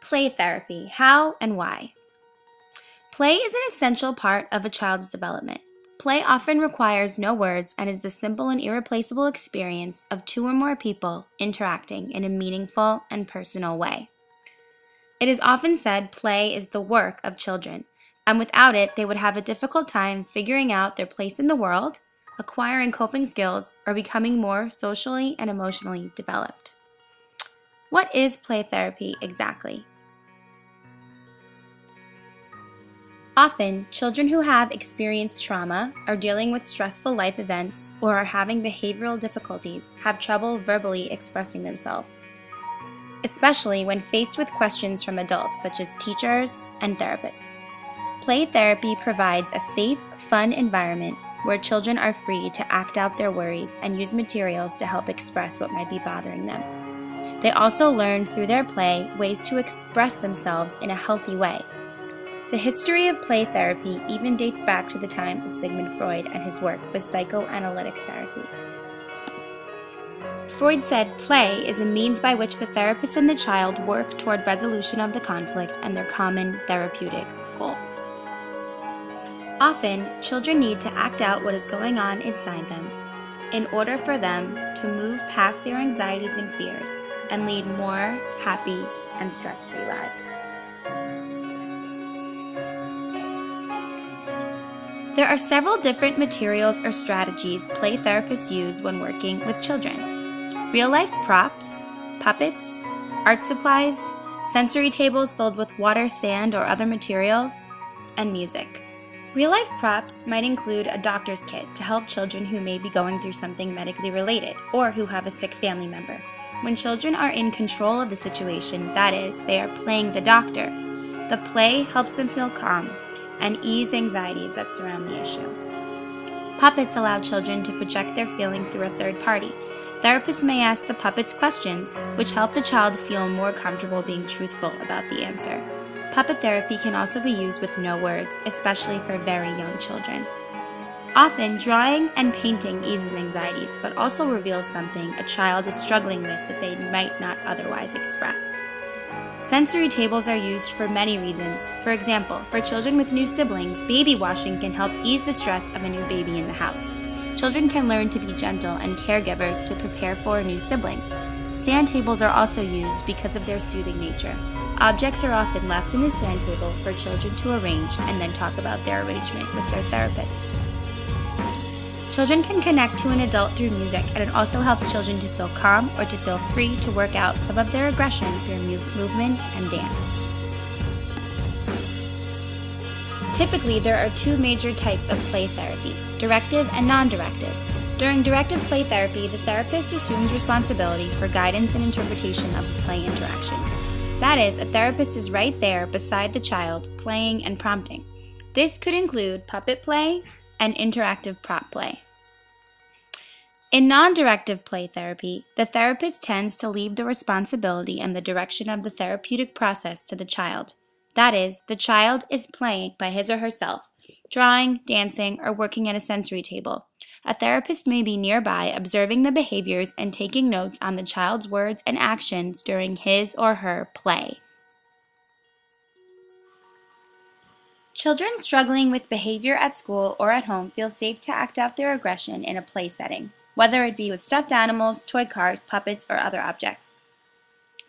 Play therapy, how and why? Play is an essential part of a child's development. Play often requires no words and is the simple and irreplaceable experience of two or more people interacting in a meaningful and personal way. It is often said play is the work of children, and without it, they would have a difficult time figuring out their place in the world, acquiring coping skills, or becoming more socially and emotionally developed. What is play therapy exactly? Often, children who have experienced trauma, are dealing with stressful life events, or are having behavioral difficulties have trouble verbally expressing themselves, especially when faced with questions from adults such as teachers and therapists. Play therapy provides a safe, fun environment where children are free to act out their worries and use materials to help express what might be bothering them. They also learn through their play ways to express themselves in a healthy way. The history of play therapy even dates back to the time of Sigmund Freud and his work with psychoanalytic therapy. Freud said play is a means by which the therapist and the child work toward resolution of the conflict and their common therapeutic goal. Often, children need to act out what is going on inside them in order for them to move past their anxieties and fears and lead more happy and stress-free lives. There are several different materials or strategies play therapists use when working with children. Real-life props, puppets, art supplies, sensory tables filled with water, sand, or other materials, and music. Real-life props might include a doctor's kit to help children who may be going through something medically related or who have a sick family member. When children are in control of the situation, that is, they are playing the doctor, the play helps them feel calm and ease anxieties that surround the issue. Puppets allow children to project their feelings through a third party. Therapists may ask the puppets questions, which help the child feel more comfortable being truthful about the answer. Puppet therapy can also be used with no words, especially for very young children. Often, drawing and painting eases anxieties, but also reveals something a child is struggling with that they might not otherwise express. Sensory tables are used for many reasons. For example, for children with new siblings, baby washing can help ease the stress of a new baby in the house. Children can learn to be gentle and caregivers to prepare for a new sibling. Sand tables are also used because of their soothing nature. Objects are often left in the sand table for children to arrange and then talk about their arrangement with their therapist. Children can connect to an adult through music, and it also helps children to feel calm or to feel free to work out some of their aggression through movement and dance. Typically, there are two major types of play therapy, directive and non-directive. During directive play therapy, the therapist assumes responsibility for guidance and interpretation of the play interactions. That is, a therapist is right there beside the child, playing and prompting. This could include puppet play and interactive prop play. In non-directive play therapy, the therapist tends to leave the responsibility and the direction of the therapeutic process to the child. That is, the child is playing by his or herself, drawing, dancing, or working at a sensory table. A therapist may be nearby observing the behaviors and taking notes on the child's words and actions during his or her play. Children struggling with behavior at school or at home feel safe to act out their aggression in a play setting, whether it be with stuffed animals, toy cars, puppets, or other objects.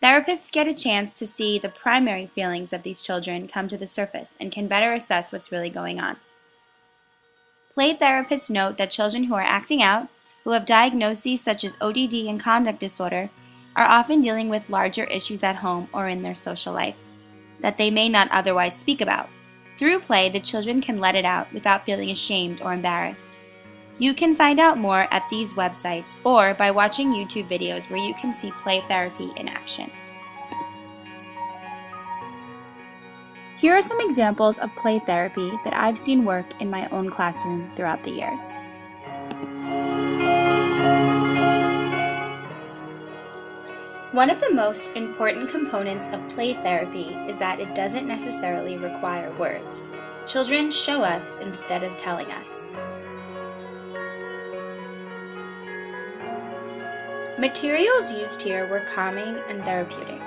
Therapists get a chance to see the primary feelings of these children come to the surface and can better assess what's really going on. Play therapists note that children who are acting out, who have diagnoses such as ODD and conduct disorder, are often dealing with larger issues at home or in their social life that they may not otherwise speak about. Through play, the children can let it out without feeling ashamed or embarrassed. You can find out more at these websites or by watching YouTube videos where you can see play therapy in action. Here are some examples of play therapy that I've seen work in my own classroom throughout the years. One of the most important components of play therapy is that it doesn't necessarily require words. Children show us instead of telling us. Materials used here were calming and therapeutic.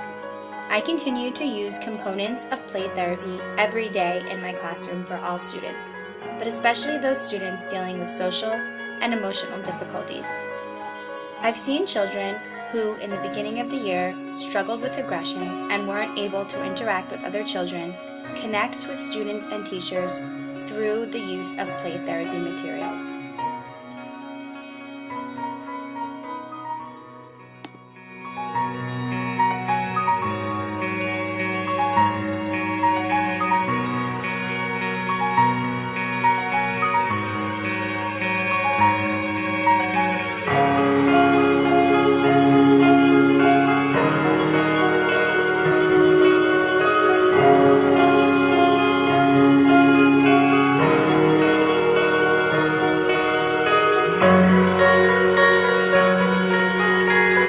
I continue to use components of play therapy every day in my classroom for all students, but especially those students dealing with social and emotional difficulties. I've seen children who, in the beginning of the year, struggled with aggression and weren't able to interact with other children, connect with students and teachers through the use of play therapy materials.